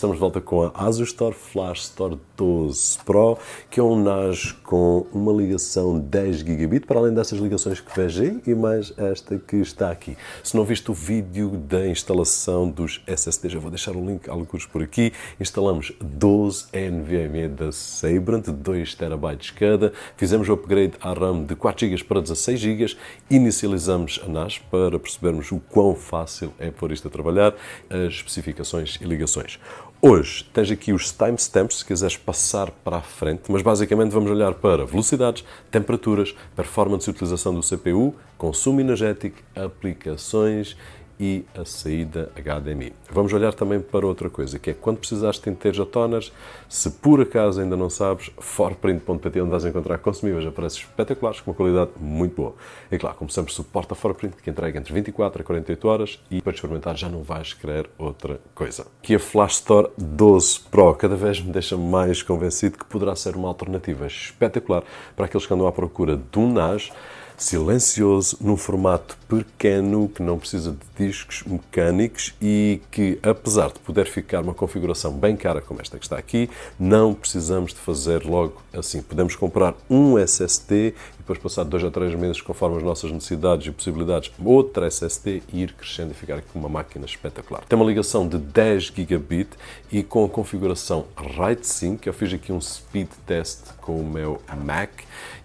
Estamos de volta com a Asus Store Flash Store 12 Pro, que é um NAS com uma ligação 10 GB, para além dessas ligações que vejo aí e mais esta que está aqui. Se não viste o vídeo da instalação dos SSDs, eu vou deixar o link alguns por aqui. Instalamos 12 NVMe da Sabrent, 2 TB cada. Fizemos o upgrade à RAM de 4 GB para 16 GB. Inicializamos a NAS para percebermos o quão fácil é pôr isto a trabalhar, as especificações e ligações. Hoje tens aqui os timestamps, se quiseres passar para a frente, mas basicamente vamos olhar para velocidades, temperaturas, performance e utilização do CPU, consumo energético, aplicações e a saída HDMI. Vamos olhar também para outra coisa, que é quando precisares de integer toners, se por acaso ainda não sabes, forprint.pt, onde vais encontrar consumíveis a preços espetaculares, com uma qualidade muito boa. E claro, como sempre, suporta a Forprint, que entrega entre 24 a 48 horas e para experimentar já não vais querer outra coisa. Aqui a Flash Store 12 Pro cada vez me deixa mais convencido que poderá ser uma alternativa espetacular para aqueles que andam à procura de um NAS silencioso, num formato pequeno, que não precisa de discos mecânicos e que, apesar de poder ficar uma configuração bem cara como esta que está aqui, não precisamos de fazer logo assim. Podemos comprar um SSD e depois passar 2 ou 3 meses, conforme as nossas necessidades e possibilidades, outro SSD e ir crescendo e ficar aqui com uma máquina espetacular. Tem uma ligação de 10 GB e com a configuração RAID 5, eu fiz aqui um speed test com o meu Mac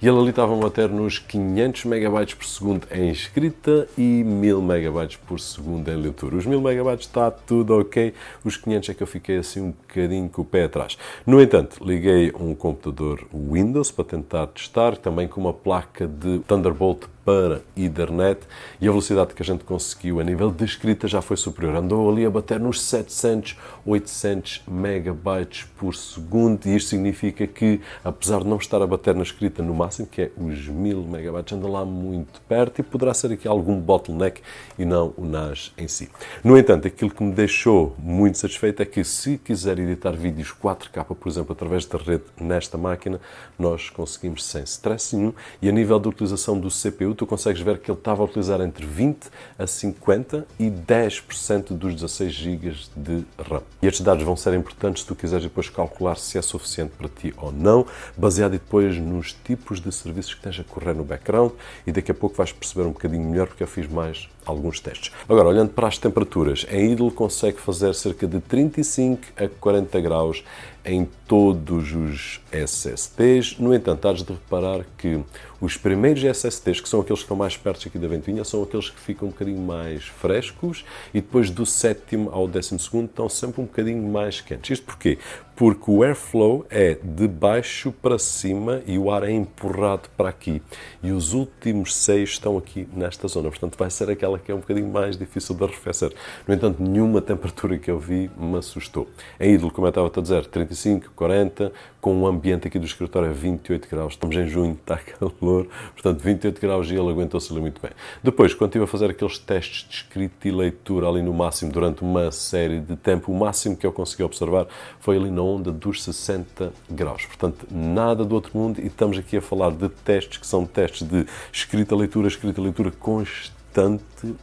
e ele ali estava a ter nos 500 MB por segundo em escrita e 1000 MB por segundo em leitura. Os 1000 MB está tudo ok, os 500 é que eu fiquei assim um bocadinho com o pé atrás. No entanto, liguei um computador Windows para tentar testar, também com uma placa de Thunderbolt para Ethernet, e a velocidade que a gente conseguiu a nível de escrita já foi superior. Andou ali a bater nos 700, 800 megabytes por segundo, e isto significa que, apesar de não estar a bater na escrita no máximo, que é os 1000 megabytes, anda lá muito perto e poderá ser aqui algum bottleneck e não o NAS em si. No entanto, aquilo que me deixou muito satisfeito é que, se quiser editar vídeos 4K, por exemplo, através da rede nesta máquina, nós conseguimos sem stress nenhum, e a nível de utilização do CPU, tu consegues ver que ele estava a utilizar entre 20% a 50% e 10% dos 16 GB de RAM. E estes dados vão ser importantes se tu quiseres depois calcular se é suficiente para ti ou não, baseado depois nos tipos de serviços que tens a correr no background, e daqui a pouco vais perceber um bocadinho melhor, porque eu fiz mais alguns testes. Agora, olhando para as temperaturas, a Idle consegue fazer cerca de 35 a 40 graus em todos os SSDs. No entanto, hás de reparar que os primeiros SSDs, que são aqueles que estão mais perto aqui da ventoinha, são aqueles que ficam um bocadinho mais frescos, e depois do 7º ao 12º estão sempre um bocadinho mais quentes. Isto porquê? Porque o airflow é de baixo para cima e o ar é empurrado para aqui. E os últimos 6 estão aqui nesta zona. Portanto, vai ser aquela que é um bocadinho mais difícil de arrefecer. No entanto, nenhuma temperatura que eu vi me assustou. Em Idle, como eu estava a dizer, 35, 40, com um ambiente aqui do escritório a 28 graus. Estamos em junho, está calor. Portanto, 28 graus e ele aguentou-se ali muito bem. Depois, quando estive a fazer aqueles testes de escrita e leitura ali no máximo, durante uma série de tempo, o máximo que eu consegui observar foi ali na onda dos 60 graus. Portanto, nada do outro mundo, e estamos aqui a falar de testes que são testes de escrita-leitura constante,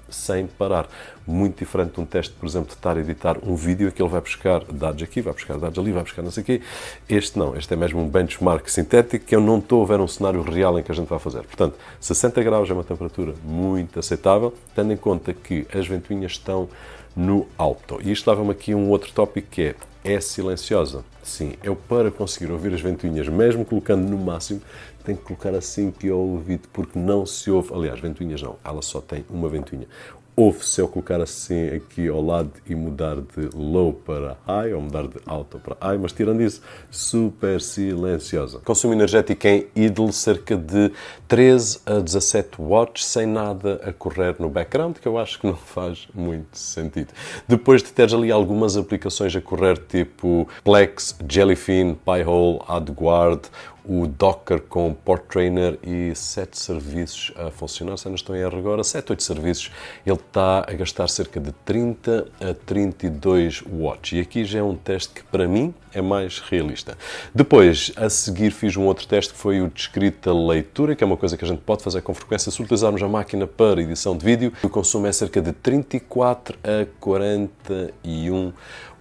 sem parar. Muito diferente de um teste, por exemplo, de estar a editar um vídeo, que ele vai buscar dados aqui, vai buscar dados ali, vai buscar não sei o quê. Este não, este é mesmo um benchmark sintético, que eu não estou a ver um cenário real em que a gente vai fazer. Portanto, 60 graus é uma temperatura muito aceitável, tendo em conta que as ventoinhas estão no alto. E isto leva-me aqui a um outro tópico, que é silenciosa? Sim, eu, para conseguir ouvir as ventoinhas, mesmo colocando no máximo, tenho que colocar assim que ao ouvido, porque não se ouve. Aliás, ventoinhas não, ela só tem uma ventoinha. Ouve-se eu colocar assim aqui ao lado e mudar de low para high, ou mudar de alto para high, mas tirando isso, super silenciosa. Consumo energético em Idle, cerca de 13 a 17 watts, sem nada a correr no background, que eu acho que não faz muito sentido. Depois de teres ali algumas aplicações a correr, tipo Plex, Jellyfin, Pi-hole, AdGuard, o Docker com Port Trainer e 7 serviços a funcionar, se não estou em erro agora, 7, 8 serviços, ele está a gastar cerca de 30 a 32 watts. E aqui já é um teste que, para mim, é mais realista. Depois, a seguir, fiz um outro teste, que foi o de escrita-leitura, que é uma coisa que a gente pode fazer com frequência se utilizarmos a máquina para edição de vídeo. O consumo é cerca de 34 a 41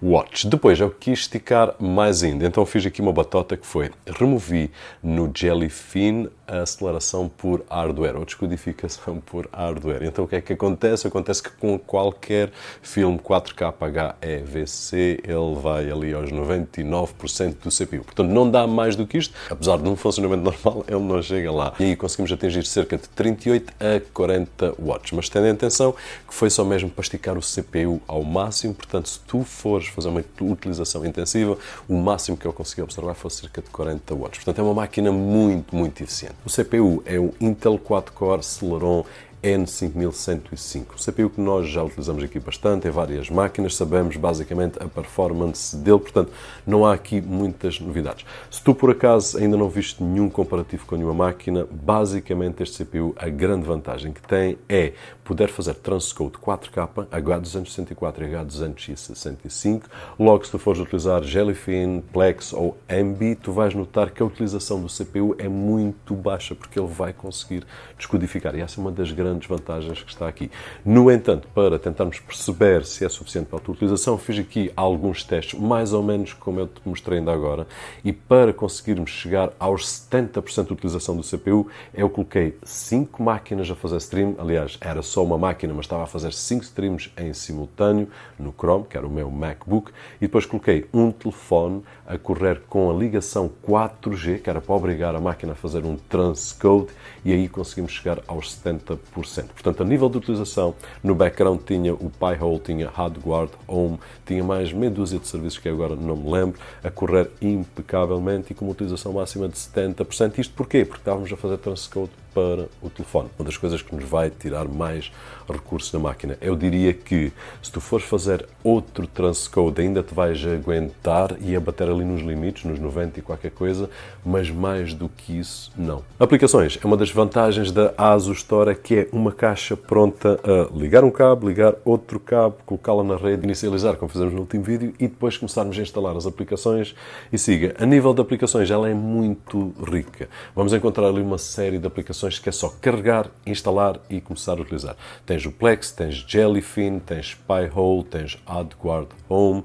Watch. Depois eu quis esticar mais ainda, então fiz aqui uma batota que foi, removi no Jellyfin a aceleração por hardware, ou descodificação por hardware. Então o que é que acontece? Acontece que com qualquer filme 4K HEVC ele vai ali aos 99% do CPU. Portanto não dá mais do que isto, apesar de um funcionamento normal ele não chega lá. E aí conseguimos atingir cerca de 38 a 40 watts, mas tendo atenção que foi só mesmo para esticar o CPU ao máximo, portanto se tu fores fazer uma utilização intensiva, o máximo que eu consegui observar foi cerca de 40 watts. Portanto é uma máquina muito eficiente. O CPU é o Intel Quad-Core Celeron N5105, o CPU que nós já utilizamos aqui bastante em várias máquinas, sabemos basicamente a performance dele, portanto não há aqui muitas novidades. Se tu por acaso ainda não viste nenhum comparativo com nenhuma máquina, basicamente este CPU, a grande vantagem que tem é poder fazer transcode 4K, H264 e H265, logo se tu fores utilizar Jellyfin, Plex ou Embi, tu vais notar que a utilização do CPU é muito baixa, porque ele vai conseguir descodificar, e essa é uma das grandes vantagens que está aqui. No entanto, para tentarmos perceber se é suficiente para a tua utilização, fiz aqui alguns testes, mais ou menos como eu te mostrei ainda agora, e para conseguirmos chegar aos 70% de utilização do CPU, eu coloquei 5 máquinas a fazer stream, aliás, era só uma máquina, mas estava a fazer 5 streams em simultâneo no Chrome, que era o meu MacBook, e depois coloquei um telefone a correr com a ligação 4G, que era para obrigar a máquina a fazer um transcode, e aí conseguimos chegar aos 70%. Portanto, a nível de utilização, no background tinha o Pi-hole, tinha Hardguard Home, tinha mais meia dúzia de serviços que agora não me lembro, a correr impecavelmente e com uma utilização máxima de 70%. Isto porquê? Porque estávamos a fazer transcode para o telefone. Uma das coisas que nos vai tirar mais recursos na máquina. Eu diria que se tu fores fazer outro transcode ainda te vais aguentar e a bater ali nos limites, nos 90 e qualquer coisa, mas mais do que isso, não. Aplicações. É uma das vantagens da ASUS Store, que é uma caixa pronta a ligar um cabo, ligar outro cabo, colocá-la na rede, inicializar, como fizemos no último vídeo, e depois começarmos a instalar as aplicações e siga. A nível de aplicações, ela é muito rica. Vamos encontrar ali uma série de aplicações que é só carregar, instalar e começar a utilizar. Tens o Plex, tens Jellyfin, tens Pi-hole, tens Hardguard Home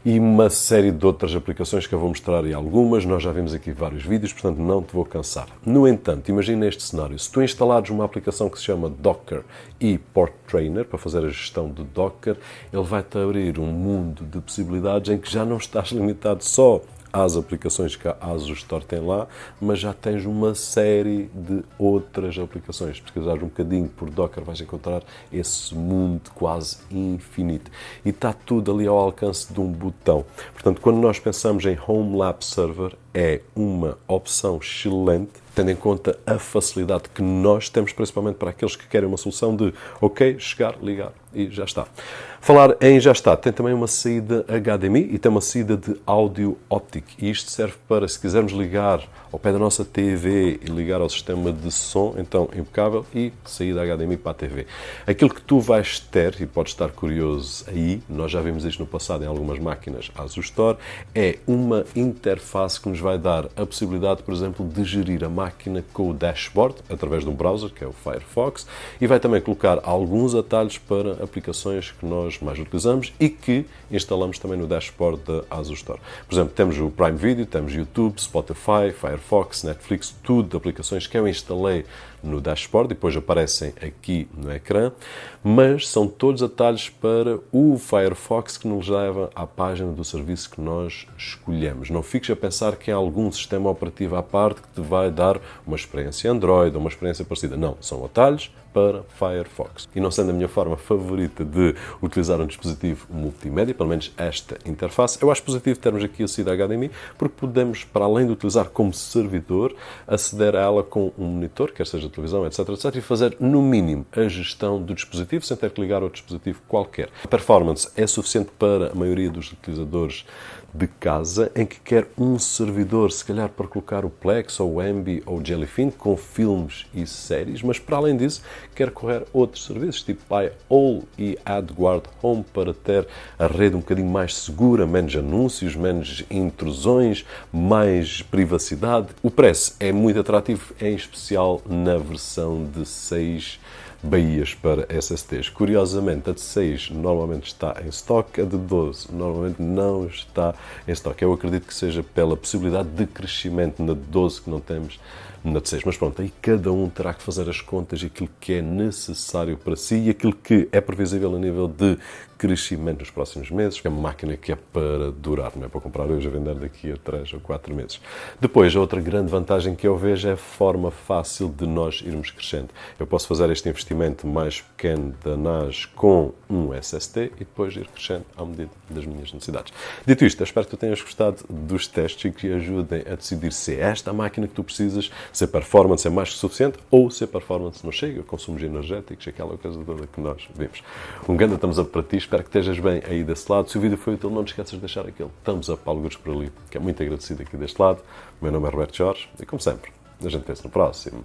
e uma série de outras aplicações que eu vou mostrar e algumas. Nós já vimos aqui vários vídeos, portanto não te vou cansar. No entanto, imagina este cenário. Se tu instalares uma aplicação que se chama Docker e Port Trainer, para fazer a gestão de Docker, ele vai-te abrir um mundo de possibilidades em que já não estás limitado só às aplicações que a ASUS Store tem lá, mas já tens uma série de outras aplicações. Se pesquisares um bocadinho por Docker, vais encontrar esse mundo quase infinito. E está tudo ali ao alcance de um botão. Portanto, quando nós pensamos em Home Lab Server, é uma opção excelente, tendo em conta a facilidade que nós temos, principalmente para aqueles que querem uma solução de, ok, chegar, ligar e já está. Falar em já está, tem também uma saída HDMI e tem uma saída de áudio óptico. E isto serve para, se quisermos ligar ao pé da nossa TV e ligar ao sistema de som, então impecável, e saída HDMI para a TV. Aquilo que tu vais ter, e podes estar curioso aí, nós já vimos isto no passado em algumas máquinas ASUS Store, é uma interface que nos vai dar a possibilidade, por exemplo, de gerir a máquina com o dashboard, através de um browser, que é o Firefox, e vai também colocar alguns atalhos para aplicações que nós mais utilizamos e que instalamos também no dashboard da ASUS Store. Por exemplo, temos o Prime Video, temos YouTube, Spotify, Firefox, Netflix, tudo de aplicações que eu instalei no dashboard e depois aparecem aqui no ecrã, mas são todos atalhos para o Firefox que nos leva à página do serviço que nós escolhemos. Não fiques a pensar que há algum sistema operativo à parte que te vai dar uma experiência Android ou uma experiência parecida. Não, são atalhos para Firefox. E não sendo a minha forma favorita de utilizar um dispositivo multimédia, pelo menos esta interface, eu acho positivo termos aqui a saída HDMI, porque podemos, para além de utilizar como servidor, aceder a ela com um monitor, quer seja televisão, etc, etc, e fazer, no mínimo, a gestão do dispositivo, sem ter que ligar outro dispositivo qualquer. A performance é suficiente para a maioria dos utilizadores de casa, em que quer um servidor, se calhar para colocar o Plex ou o Embi ou o Jellyfin com filmes e séries, mas para além disso quer correr outros serviços, tipo Pi-hole e Hardguard Home, para ter a rede um bocadinho mais segura, menos anúncios, menos intrusões, mais privacidade. O preço é muito atrativo, em especial na versão de 6 baías para SSDs. Curiosamente, a de 6 normalmente está em stock, a de 12 normalmente não está em stock. Eu acredito que seja pela possibilidade de crescimento na de 12 que não temos na de 6. Mas pronto, aí cada um terá que fazer as contas e aquilo que é necessário para si e aquilo que é previsível a nível de crescimento nos próximos meses, que é uma máquina que é para durar, não é para comprar hoje e vender daqui a 3 ou 4 meses. Depois, a outra grande vantagem que eu vejo é a forma fácil de nós irmos crescendo. Eu posso fazer este investimento mais pequeno da NAS com um SSD e depois ir crescendo à medida das minhas necessidades. Dito isto, eu espero que tu tenhas gostado dos testes e que ajudem a decidir se é esta a máquina que tu precisas, se a performance é mais que suficiente ou se a performance não chega, consumos energéticos, aquela coisa toda que nós vimos. Um grande thumbs up para ti, espero que estejas bem aí desse lado. Se o vídeo foi útil, não te esqueças de deixar aquele thumbs up para alguns por ali, que é muito agradecido aqui deste lado. O meu nome é Roberto Jorge e, como sempre, a gente vê-se no próximo.